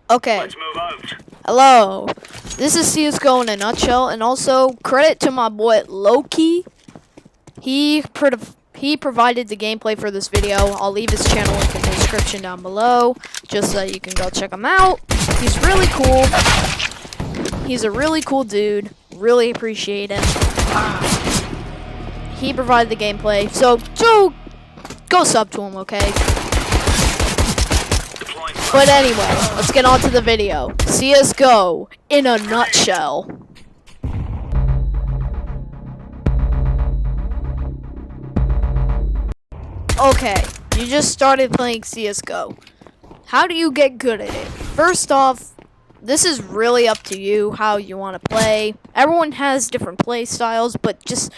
Okay. Let's move out. Hello. This is CSGO in a nutshell, and also credit to my boy Loki. He provided the gameplay for this video. I'll leave his channel link in the description down below, just so you can go check him out. He's really cool. He's a really cool dude. Really appreciate it. He provided the gameplay, so go sub to him, okay? But anyway, let's get on to the video. CSGO in a nutshell. Okay, you just started playing CSGO. How do you get good at it? First off, this is really up to you how you want to play. Everyone has different play styles, but just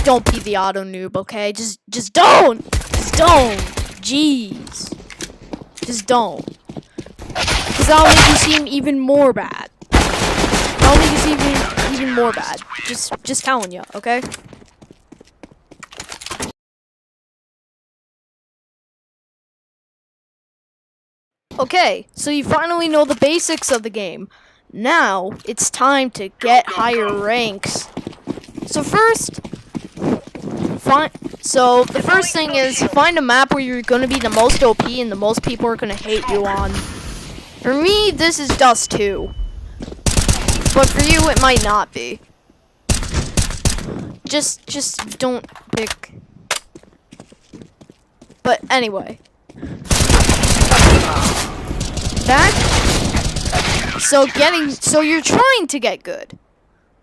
don't be the auto noob, okay? Just don't. Jeez. Just don't. Because that'll make you seem even more bad. That'll make you seem even more bad. Just telling you, okay? Okay, so you finally know the basics of the game. Now, it's time to get higher ranks. So first, the first thing is find a map where you're going to be the most OP and the most people are going to hate you on. For me, this is Dust 2. But for you, it might not be. Just don't pick. But anyway. Back. So you're trying to get good.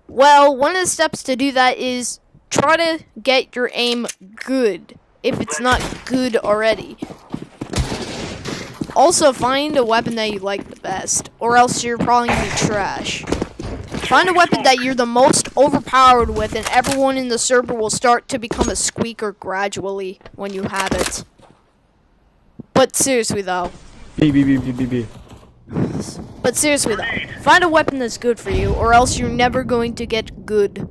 Well, one of the steps to do that is try to get your aim good, if it's not good already. Also, find a weapon that you like the best, or else you're probably gonna be trash. Find a weapon that you're the most overpowered with, and everyone in the server will start to become a squeaker gradually when you have it. But seriously though. But seriously though, find a weapon that's good for you, or else you're never going to get good.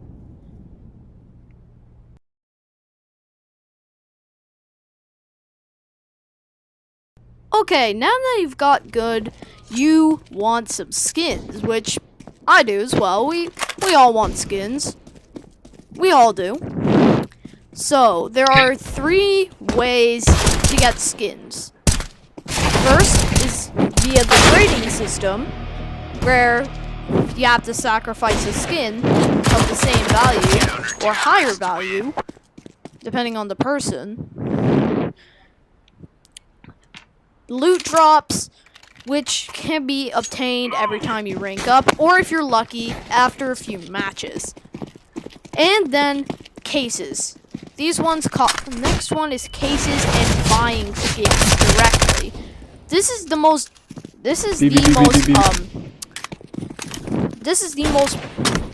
Okay, now that you've got good, you want some skins, which I do as well. We all want skins. We all do. So, there are 3 ways to get skins. First is via the trading system, where you have to sacrifice a skin of the same value, or higher value, depending on the person. Loot drops, which can be obtained every time you rank up, or if you're lucky, after a few matches. And then cases. These ones next one is cases and buying skins directly. This is the most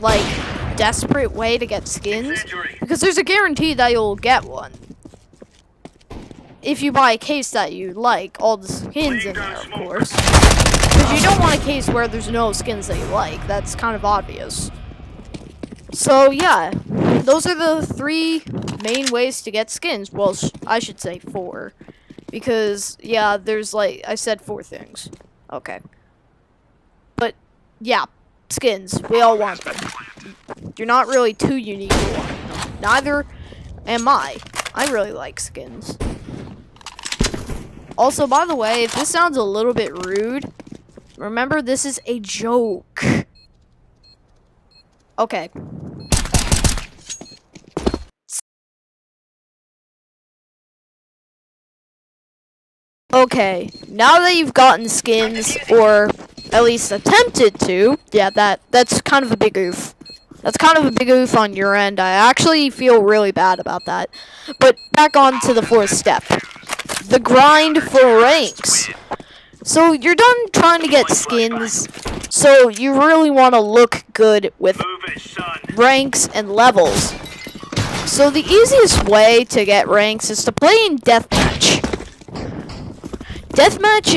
like desperate way to get skins, because there's a guarantee that you'll get one. If you buy a case that you like, all the skins in there, of course. Because you don't want a case where there's no skins that you like. That's kind of obvious. So, yeah. Those are the 3 main ways to get skins. Well, I should say 4. Because, yeah, there's, like, I said 4 things. Okay. But, yeah. Skins. We all want them. You're not really too unique to one. Neither am I. I really like skins. Also, by the way, if this sounds a little bit rude, remember this is a joke. Okay. Okay, now that you've gotten skins, or at least attempted to, yeah, that's kind of a big oof. That's kind of a big oof on your end. I actually feel really bad about that. But back on to the 4th step. The grind for ranks. So you're done trying to get skins, so you really want to look good with ranks and levels. So the easiest way to get ranks is to play in deathmatch. Deathmatch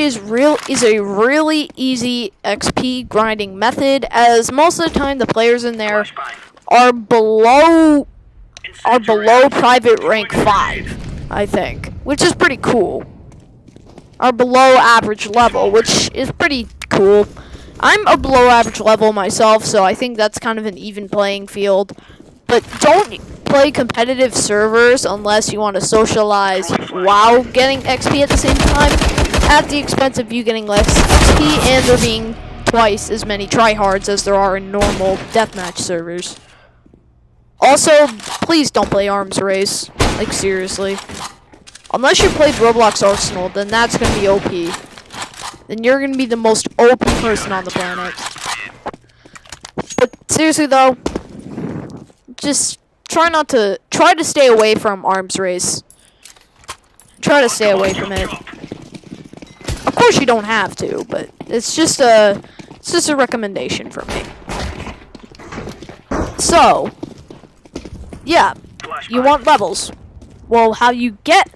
is a really easy XP grinding method, as most of the time the players in there are below private rank 5, I think, which is pretty cool. Are below average level, which is pretty cool. I'm a below average level myself, so I think that's kind of an even playing field. But don't play competitive servers unless you want to socialize while getting XP at the same time, at the expense of you getting less XP and there being twice as many tryhards as there are in normal deathmatch servers. Also, please don't play Arms Race. Like, seriously. Unless you played Roblox Arsenal, then that's gonna be OP. Then you're gonna be the most OP person on the planet. But seriously though, just try to stay away from Arms Race. Try to stay away from it. Of course you don't have to, but it's just a recommendation from me. So, yeah, you want levels. Well, how to get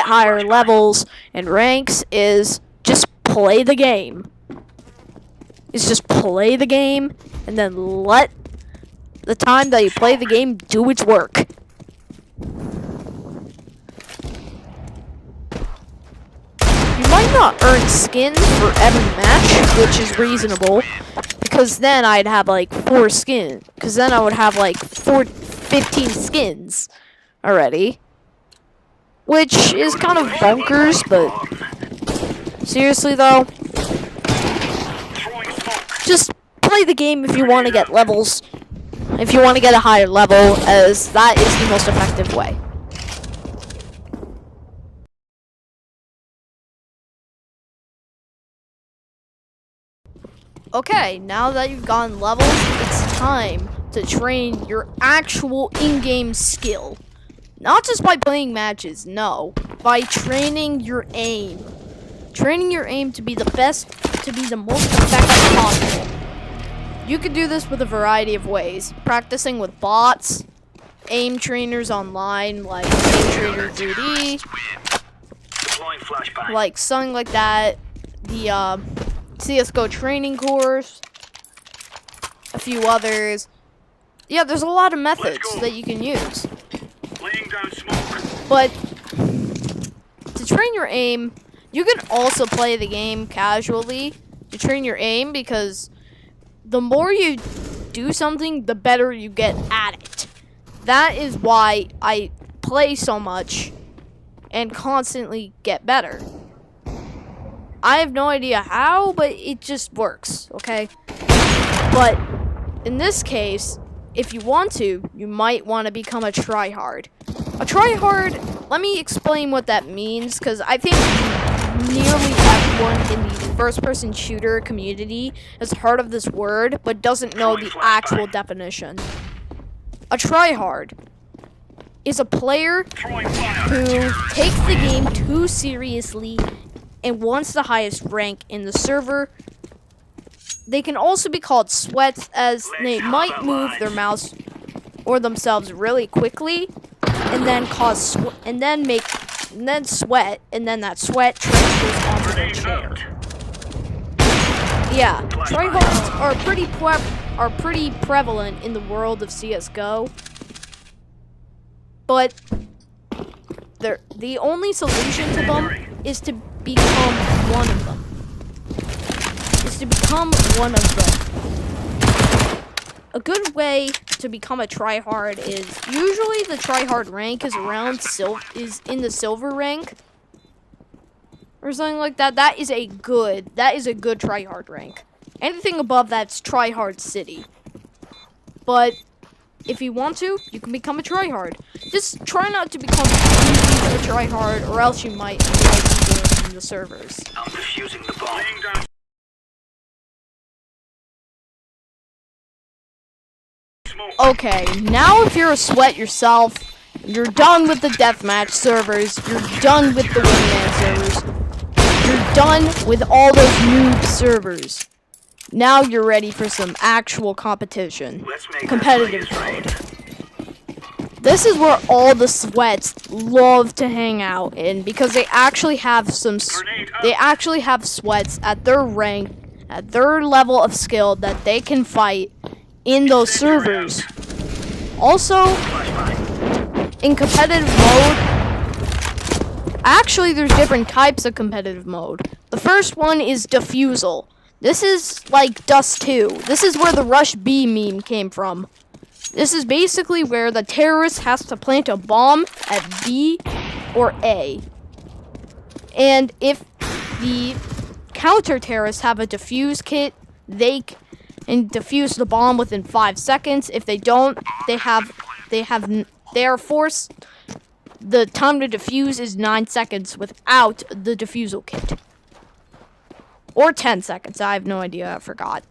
higher levels and ranks is just play the game. It's just play the game and then let the time that you play the game do its work. You might not earn skins for every match, which is reasonable, because then I'd have like 4 skins. Because then I would have like 15 skins already, which is kind of bonkers. But seriously though, just play the game if you want to get levels. If you want to get a higher level, as that is the most effective way. Okay, now that you've gotten levels, it's time to train your actual in-game skill. Not just by playing matches, no. By training your aim. Training your aim to be the best, to be the most effective possible. You can do this with a variety of ways. Practicing with bots, aim trainers online, like Aim Trainer 3D, like something like that. The, CSGO training course, a few others. Yeah, there's a lot of methods that you can use. But to train your aim, you can also play the game casually to train your aim, because the more you do something, the better you get at it. That is why I play so much and constantly get better. I have no idea how, but it just works, okay? But in this case, if you want to, you might want to become a tryhard. A tryhard, let me explain what that means, because I think nearly everyone in the first-person shooter community has heard of this word, but doesn't know the actual definition. A tryhard is a player who takes the game too seriously and wants the highest rank in the server. They can also be called sweats, as they might move their mouse or themselves really quickly, and then sweat, and then that sweat transfers onto their chair. Yeah, tryhards are pretty prevalent in the world of CS:GO, but the only solution to them is to become one of them. A good way to become a tryhard is usually the tryhard rank is in the silver rank or something like that. That is a good tryhard rank. Anything above that's tryhard city. But if you want to, you can become a tryhard. Just try not to become a tryhard, or else you might be doing in the servers. I'm defusing the bomb. Okay, now if you're a sweat yourself, you're done with the deathmatch servers, you're done with the wingman servers, you're done with all those noob servers. Now you're ready for some actual competition. Competitive mode. This is where all the sweats love to hang out in, because they actually have sweats at their rank, at their level of skill that they can fight in those servers. Also, in competitive mode, Actually, there's different types of competitive mode. The first one is defusal. This is like Dust 2. This is where the Rush B meme came from. This is basically where the terrorist has to plant a bomb at B or A. And if the counter-terrorists have a defuse kit, they can defuse the bomb within 5 seconds. If they don't, they are forced. The time to defuse is 9 seconds without the defusal kit. Or 10 seconds, I have no idea, I forgot.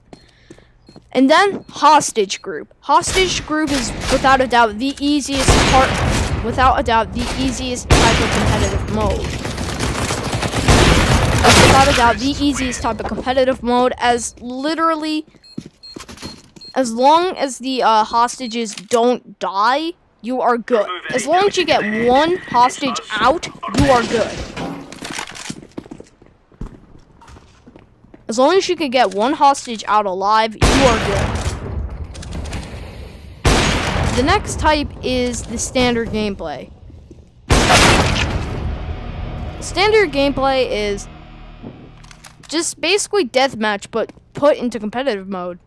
And then, Hostage Group. Hostage Group is, without a doubt, the easiest type of competitive mode. Without a doubt, the easiest type of competitive mode, as literally, as long as the hostages don't die, you are good. As long as you get one hostage out, you are good. As long as you can get one hostage out alive, you are good. The next type is the standard gameplay. Standard gameplay is just basically deathmatch, but put into competitive mode.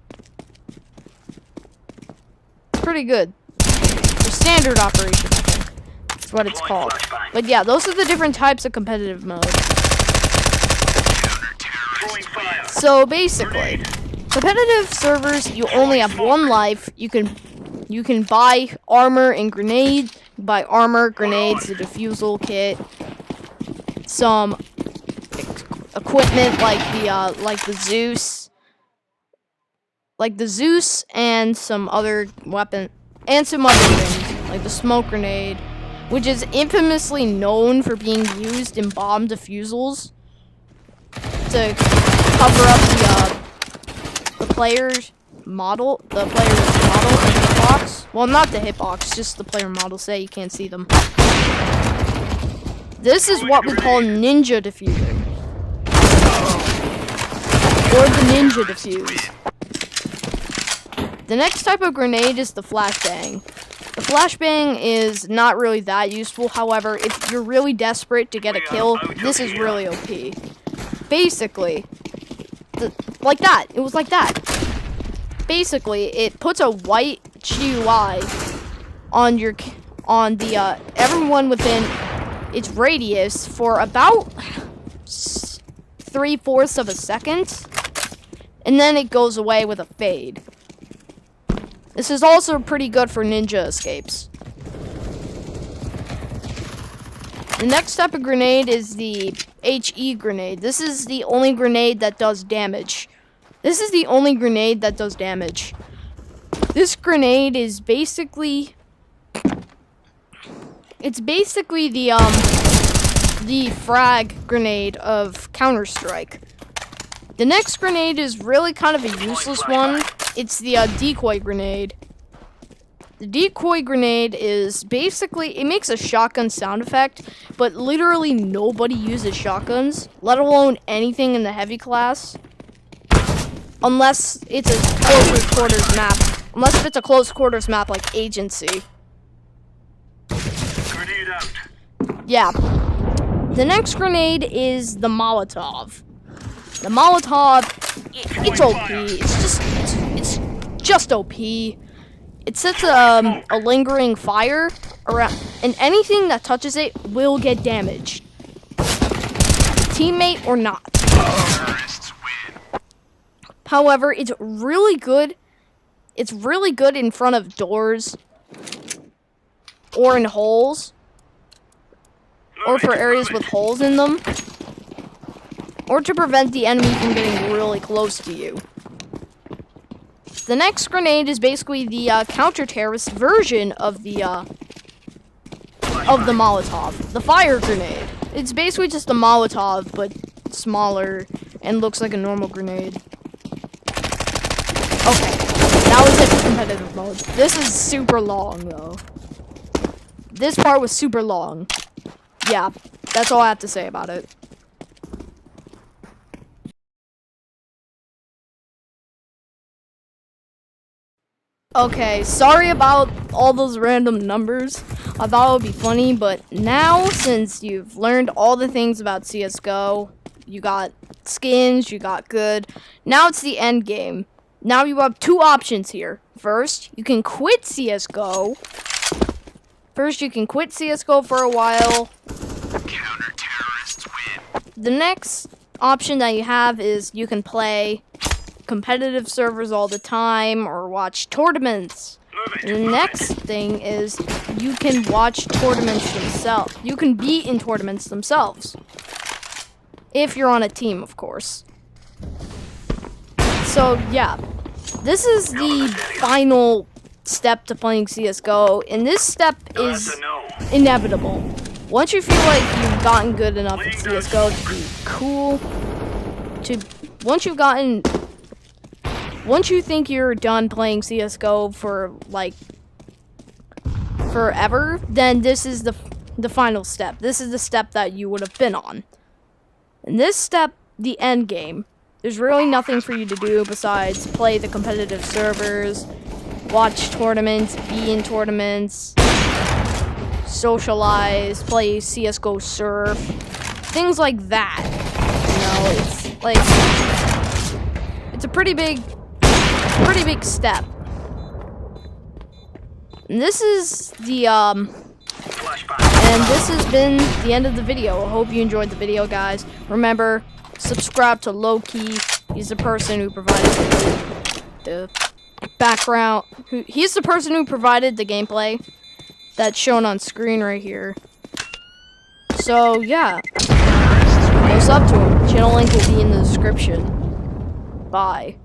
Pretty good. Or standard operation, I think. That's what it's called. But yeah, those are the different types of competitive mode. So basically, competitive servers, you only have one life. You can buy armor and grenades. Buy armor, grenades, the defusal kit, some equipment like the Zeus, and some other weapon and some other things like the smoke grenade, which is infamously known for being used in bomb defusals to cover up the player's model, in the hitbox. Well, not the hitbox, just the player model. Say you can't see them. This is what we call ninja defusing, or the ninja defuse. The next type of grenade is the flashbang. The flashbang is not really that useful. However, if you're really desperate to get a kill, this is really OP. Basically, like that. It was like that. Basically, it puts a white GUI on everyone within its radius for about 3/4 of a second, and then it goes away with a fade. This is also pretty good for ninja escapes. The next type of grenade is the HE grenade. This is the only grenade that does damage. This grenade is basically the frag grenade of Counter-Strike. The next grenade is really kind of a useless one. It's the decoy grenade. The decoy grenade is basically, it makes a shotgun sound effect, but literally nobody uses shotguns, let alone anything in the heavy class. Unless it's a close quarters map. Unless if it's a close quarters map like Agency. Grenade out. Yeah. The next grenade is the Molotov. The Molotov, it's OP. It's just OP. It sets a lingering fire around, and anything that touches it will get damaged. Teammate or not. However, it's really good. It's really good in front of doors, or in holes, or for areas with holes in them, or to prevent the enemy from getting really close to you. The next grenade is basically the counter-terrorist version of the Molotov, the fire grenade. It's basically just a Molotov, but smaller and looks like a normal grenade. Okay, that was it for competitive mode. This is super long, though. This part was super long. Yeah, that's all I have to say about it. Okay, sorry about all those random numbers. I thought it would be funny, but now since you've learned all the things about CSGO, you got skins, you got good, now it's the end game. Now you have two options here. First, you can quit CSGO. For a while. Counter-terrorists win. The next option that you have is you can play competitive servers all the time or watch tournaments. The next thing is you can watch tournaments themselves. You can be in tournaments themselves. If you're on a team, of course. So, yeah. This is the final step to playing CSGO, and this step is inevitable. Once you feel like you've gotten good enough at CSGO to be cool, once you think you're done playing CSGO for like forever, then this is the final step. This is the step that you would have been on. And this step, the end game, there's really nothing for you to do besides play the competitive servers, watch tournaments, be in tournaments, socialize, play CSGO surf, things like that. You know, it's like, it's a pretty big step. And this is the, and this has been the end of the video. I hope you enjoyed the video, guys. Remember, subscribe to Loki. He's the person who provided the background. He's the person who provided the gameplay that's shown on screen right here. So, yeah. Go sub to him. Channel link will be in the description. Bye.